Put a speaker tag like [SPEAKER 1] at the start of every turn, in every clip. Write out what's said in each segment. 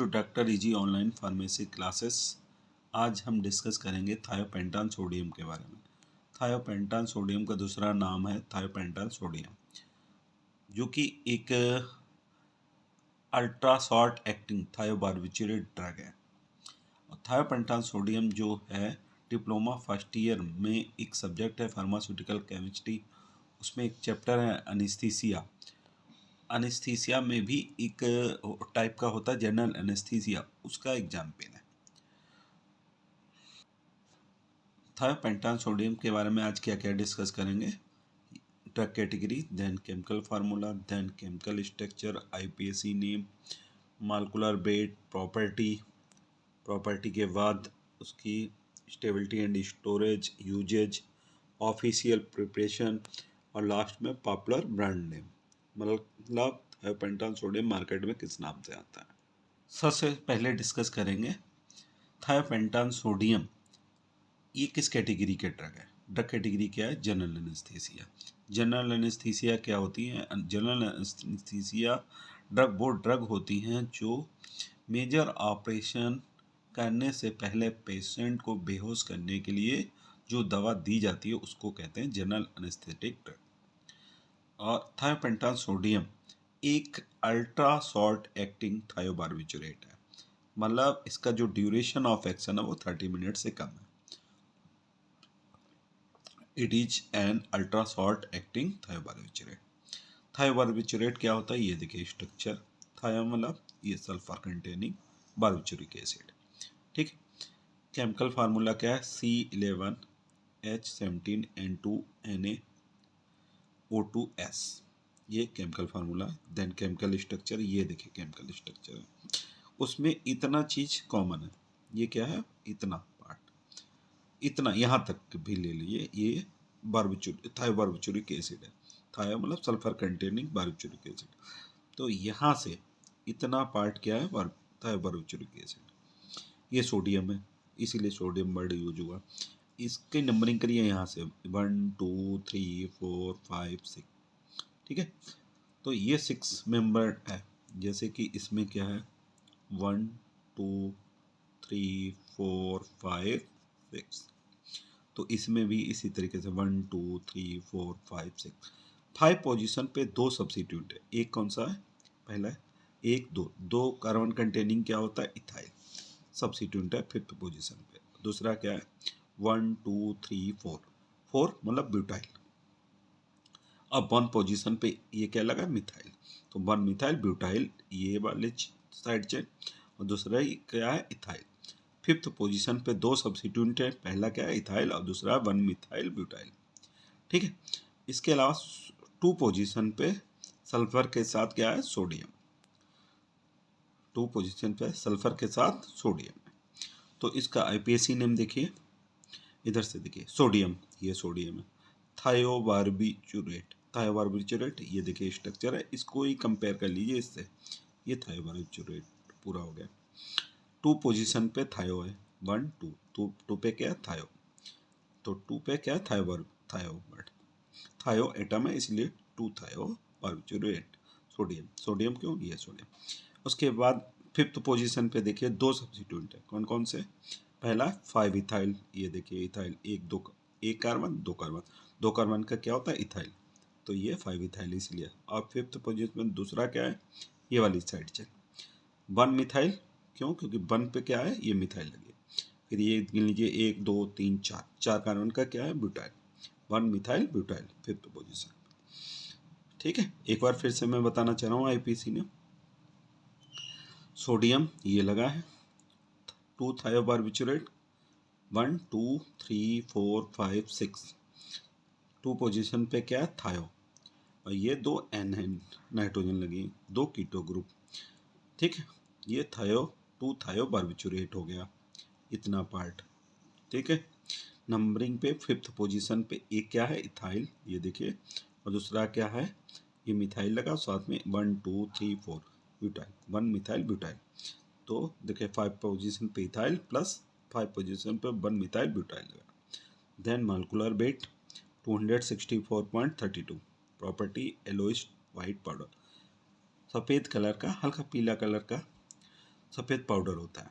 [SPEAKER 1] To doctor easy online pharmacy classes. आज हम discuss करेंगे थायोपेंटान सोडियम के बारे में। थायोपेंटान सोडियम का दूसरा नाम है थायोपेंटान सोडियम, जो कि एक अल्ट्रा शॉर्ट एक्टिंग थायोबार्बिचुरेट ड्रग है। थायोपेंटान सोडियम जो है डिप्लोमा फर्स्ट ईयर में एक सब्जेक्ट है फार्मास्यूटिकल केमिस्ट्री। उसमें एक चैप्टर है एनेस्थीसिया। एनेस्थीसिया में भी एक टाइप का होता है जनरल एनेस्थीसिया, उसका एग्जाम पेन है। थायोपेंटान सोडियम के बारे में आज क्या क्या डिस्कस करेंगे। Drug category, then chemical formula, then chemical structure, IUPAC name, molecular weight, property के बाद उसकी stability and storage, usages, official preparation और लास्ट में पॉपुलर ब्रांड नेम। मतलब थायोपेंटान सोडियम मार्केट में किस नाम से आता है। सबसे पहले डिस्कस करेंगे थायोपेंटान सोडियम ये किस कैटेगरी के ड्रग है। ड्रग कैटेगरी क्या है? General anaesthesia. जनरल एनेस्थीसिया क्या होती है? जनरल एनेस्थीसिया ड्रग वो ड्रग होती हैं जो मेजर ऑपरेशन करने से पहले पेशेंट को बेहोश करने के लिए जो दवा दी जाती है उसको कहते हैं जनरल एनेस्थेटिक ड्रग। और थायोपेंटान सोडियम एक अल्ट्रा शॉर्ट एक्टिंग थायोबार्बिचुरेट है, मतलब इसका जो ड्यूरेशन ऑफ एक्शन है वो 30 मिनट से कम है। It is an ultra short acting thiobarbiturate. Thiobarbiturate क्या होता है ये देखिए स्ट्रक्चर। थायो मतलब ये सल्फर कंटेनिंग बार्बिचुरिक एसिड, ठीक। केमिकल फार्मूला क्या है? C11H17N2Na O2S, ये chemical formula. Then chemical structure, ये देखिए केमिकल स्ट्रक्चर है। उसमें इतना चीज कॉमन है। ये क्या है? इतना पार्ट, इतना यहाँ तक भी ले लीजिए, ये थायोबार्बिचुरिक एसिड है। थायो मतलब सल्फर कंटेनिंग बार्बिचुरिक एसिड। तो यहाँ से इतना पार्ट क्या है? थायोबार्बिचुरिक एसिड। ये सोडियम है, इसीलिए सोडियम वर्ड यूज हुआ। इसकी नंबरिंग करिए यहाँ से 1 2 3 4 5 6, ठीक है। तो ये 6 मेंबर है। जैसे कि इसमें क्या है? 1 2 3 4 5 6। तो इसमें भी इसी तरीके से 1 2 3 4 5 6। 5 पोजीशन पे 2 सब्सिट्यूट है। एक कौन सा है? पहला है 1 2, 2 कार्बन कंटेनिंग क्या होता है? इथाइल सब्सिट्यूट है 5th पोजीशन पे। दूसरा क्या है? 1 2 3 4, 4 मतलब ब्यूटाइल। अब 1 पोजीशन पे ये क्या लगा? मिथाइल। तो 1 मिथाइल ब्यूटाइल ये वाले साइड चेन, और दूसरा ही क्या है? इथाइल। 5th पोजीशन पे 2 सब्सिट्यूट है। पहला क्या है? इथाइल, और दूसरा 1 मिथाइल ब्यूटाइल, ठीक है। इसके अलावा 2 पोजीशन पे सल्फर के साथ क्या है? सोडियम। 2 पोजीशन पे सल्फर के साथ सोडियम। तो इसका आईपीएसी नेम देखिए, इधर से देखिए सोडियम, ये सोडियम है। थायोबार्बिचुरेट, थायोबार्बिचुरेट ये देखिए स्ट्रक्चर है, इसको ही कंपेयर कर लीजिए इससे। ये थायोबार्बिचुरेट पूरा हो गया। 2 पोजीशन पे थायो है, 1 2, 2 पे क्या है? थायो। तो 2 पे क्या है? थायो एटम है, इसलिए 2 थायो बार्बिचुरेट सोडियम। सोडियम क्यों? ये सोडियम। उसके बाद 5th पोजीशन पे देखिए 2 सब्स्टिट्यूएंट है। कौन कौन से? पहला 5 इथाइल, ये देखिए इथाइल, एक कार्बन 2 कार्बन, 2 कार्बन का क्या होता है? इथाइल। तो ये 5 इथाइल इसलिए। और 5th पोजीशन में दूसरा क्या है? ये वाली साइड चेन 1 मिथाइल। क्यों? क्योंकि 1 पे क्या है? ये मिथाइल लगी। फिर ये गिन लीजिए 1 2 3 4, 4 कार्बन का क्या है? Butyl. 1 methyl butyl 5th position, ठीक है। एक बार फिर से मैं बताना चाह रहा हूँ आईपीसी ने। सोडियम ये लगा है, 2 थायोबार्बिचुरेट, 1 2 3 4 5 6। 2 पोजीशन पे क्या है? थायो। और ये 2 एन है, नाइट्रोजन लगी, 2 कीटो ग्रुप, ठीक है। ये थायो 2 थायोबार्बिचुरेट हो गया, इतना पार्ट, ठीक है। नंबरिंग पे 5th पोजीशन पे एक क्या है? इथाइल, ये देखिए। और दूसरा क्या है? ये मिथाइल लगा, साथ में 1 2 3 4 ब्यूटाइल, 1 मिथाइल ब्यूटाइल। तो देखिए 5 पोजीशन पे इथाइल प्लस 5 पोजीशन पे 1 मिथाइल ब्यूटाइल लगा। Then molecular weight 264.32। Property yellowish white powder, सफ़ेद कलर का, हल्का पीला कलर का। सफ़ेद पाउडर होता है।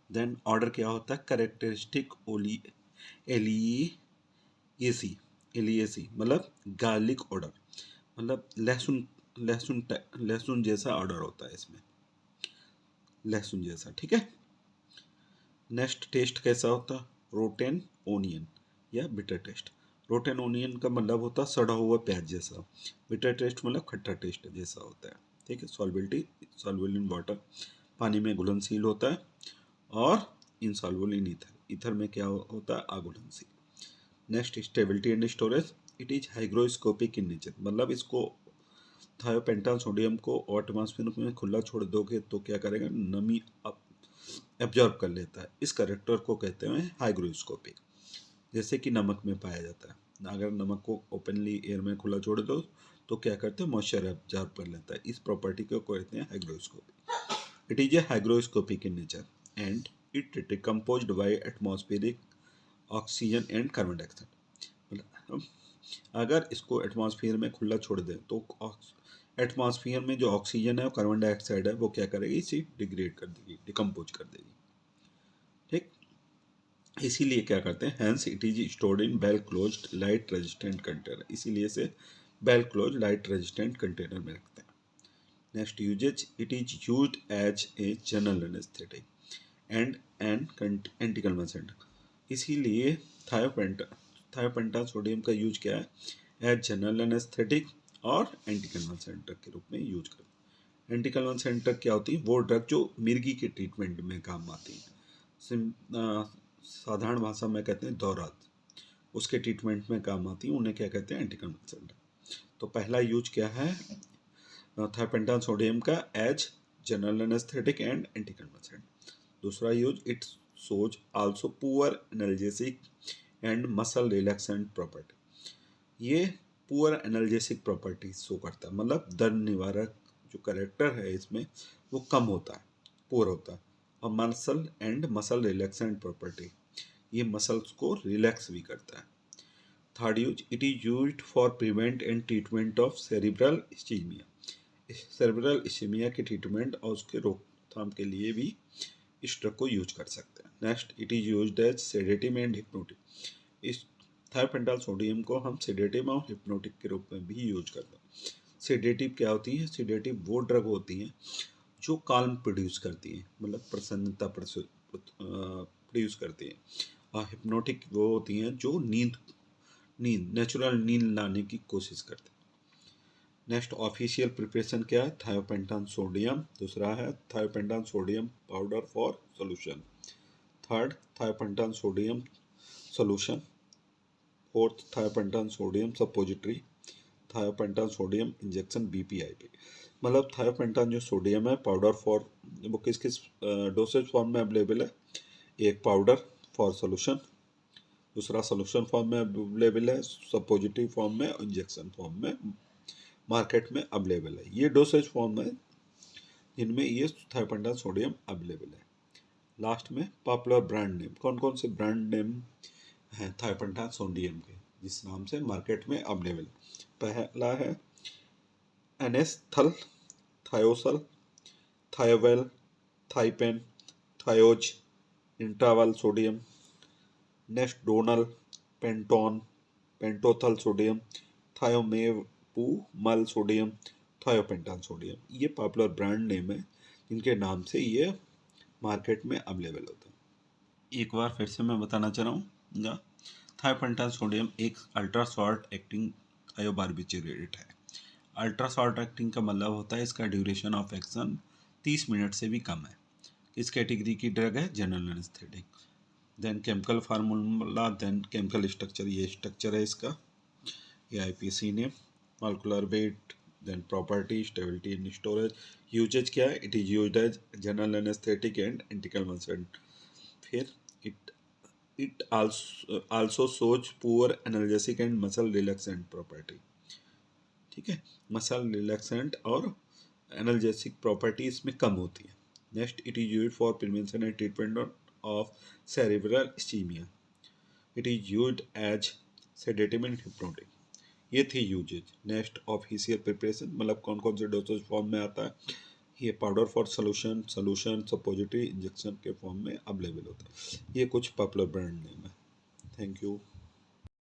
[SPEAKER 1] देन ऑर्डर क्या होता है, करेक्टरिस्टिक एलिएसी, एलिएसी मतलब गार्लिक ऑर्डर, मतलब लहसुन लहसुन लहसुन जैसा ऑर्डर होता है इसमें, लहसुन जैसा, ठीक है। नेक्स्ट टेस्ट कैसा होता है, रोटेन ओनियन या बिटर टेस्ट। रोटेन ओनियन का मतलब होता है सड़ा हुआ प्याज जैसा, बिटर टेस्ट मतलब खट्टा टेस्ट जैसा होता है, ठीक है। सॉल्बिलिटी, सॉल्युबल इन वाटर, पानी में घुलनशील होता है, और इनसॉल्युबल इन ईथर, ईथर में क्या होता है, अघुलनशील। Next stability and storage, it is hygroscopic in nature, मतलब इसको थायोपेंटान सोडियम को एटमॉस्फेयर में खुला छोड़ दोगे तो क्या करेगा, नमी एब्जॉर्ब कर लेता है। इस करेक्टर को कहते हैं हाइग्रोस्कोपिक, जैसे कि नमक में पाया जाता है। अगर नमक को ओपनली एयर में खुला छोड़ दो तो क्या करते हैं, मॉइस्चर एब्जॉर्ब कर लेता है। इस प्रॉपर्टी को कहते हैं hygroscopic. It is a hygroscopic in nature and it decomposed by atmospheric oxygen and carbon dioxide. मतलब अगर इसको एटमॉस्फेयर में खुला छोड़ दें तो एटमॉस्फेयर में जो ऑक्सीजन है और कार्बन डाइऑक्साइड है वो क्या करेगी, इसे डिग्रेड कर देगी, डिकम्पोज कर देगी, ठीक। इसीलिए क्या करते हैं, hence it is stored in well closed light resistant container, इसीलिए इसे well close light resistant container में रखते हैं। Next usages, it is used as a general anaesthetic and an anticonvulsant, इसीलिए थायोपेंटा सोडियम का यूज क्या है, एज जनरल एनेस्थेटिक और एंटीकन्वल्सेंट के रूप में यूज करते हैं। एंटीकन्वल्सेंट क्या होती है, वो ड्रग जो मिर्गी के ट्रीटमेंट में काम आती है, साधारण भाषा में कहते हैं दौरात, उसके ट्रीटमेंट में काम आती है, उन्हें क्या कहते हैं, एंटीकन्वल्सेंट। तो पहला यूज क्या है थायोपेंटान सोडियम का, एज जनरल एनेस्थेटिक एंड एंटीकन्वल्सेंट। दूसरा use, it shows also poor analgesic and muscle relaxant property, ये पुअर एनाल्जेसिक प्रॉपर्टी शो करता है, मतलब दर्द निवारक जो करेक्टर है इसमें वो कम होता है, पुअर होता है। और मसल रिलैक्सेंट प्रॉपर्टी, ये मसल्स को रिलैक्स भी करता है। Third use, it is used for prevent and treatment of cerebral ischaemia, cerebral ischaemia के ट्रीटमेंट और उसके रोकथाम के लिए भी इस ड्रग को यूज कर सकते हैं। Next, it is used as sedative and hypnotic, इस थायोपेंटाल सोडियम को हम सेडेटिव और हिप्नोटिक के रूप में भी यूज करते हैं। सेडेटिव क्या होती है, सेडेटिव वो ड्रग होती हैं जो काल्म प्रोड्यूस करती हैं, मतलब प्रसन्नता प्रोड्यूस करती हैं। और हिप्नोटिक वो होती हैं जो नींद नेचुरल नींद लाने की कोशिश करते हैं। नेक्स्ट ऑफिशियल प्रिपरेशन क्या है, थायोपेंटान सोडियम, दूसरा है thiopentone sodium powder for solution, third thiopentone sodium solution, fourth thiopentone sodium suppository, thiopentone sodium injection BP IP. मतलब थायोपेंटान जो सोडियम है पाउडर फॉर, वो किस किस डोसेज फॉर्म में अवेलेबल है, एक पाउडर फॉर सोल्यूशन, दूसरा सोल्यूशन फॉर्म में अवेलेबल है, सपोजिटरी फॉर्म में, इंजेक्शन फॉर्म में मार्केट में अवेलेबल है। ये डोसेज फॉर्म है जिनमें ये थायोपेंटान सोडियम अवेलेबल है। लास्ट में पॉपुलर ब्रांड नेम, कौन कौन से ब्रांड नेम हैं थायोपेंटान सोडियम के जिस नाम से मार्केट में अवेलेबल। पहला है Anesthal, Thiosol, Thiovel, Thipen, Thioz, Intraval sodium. Next Donal, Pentone, Pentothal sodium, thiomebumal sodium, thiopentone sodium, ये पॉपुलर ब्रांड नेम है जिनके नाम से ये मार्केट में अवेलेबल होता है। एक बार फिर से मैं बताना चाह रहा हूँ, थायोपेंटान सोडियम एक अल्ट्रा शॉर्ट एक्टिंग थायोबार्बिचुरेट है। अल्ट्रा शॉर्ट एक्टिंग का मतलब होता है इसका ड्यूरेशन ऑफ एक्शन 30 मिनट से भी कम है। किस कैटेगरी की ड्रग है, general anaesthetic. Then chemical formula, then chemical structure, ये स्ट्रक्चर है इसका, ये IPC name, molecular weight, then property, stability and storage. Usages क्या है, it is used as general anaesthetic and anticonvulsant. फिर it also shows poor analgesic and muscle relaxant property, ठीक है। Muscle relaxant और एनाल्जेसिक प्रॉपर्टी इसमें कम होती है। Next, it is used for prevention and treatment of cerebral ischaemia, it is used as sedative and hypnotic, ये थी usage. Next official preparation, मतलब कौन कौन से डोसेज फॉर्म में आता है, ये powder for solution, solution, suppository, injection के फॉर्म में अवेलेबल होता है। ये कुछ पॉपुलर ब्रांड नेम है। Thank you.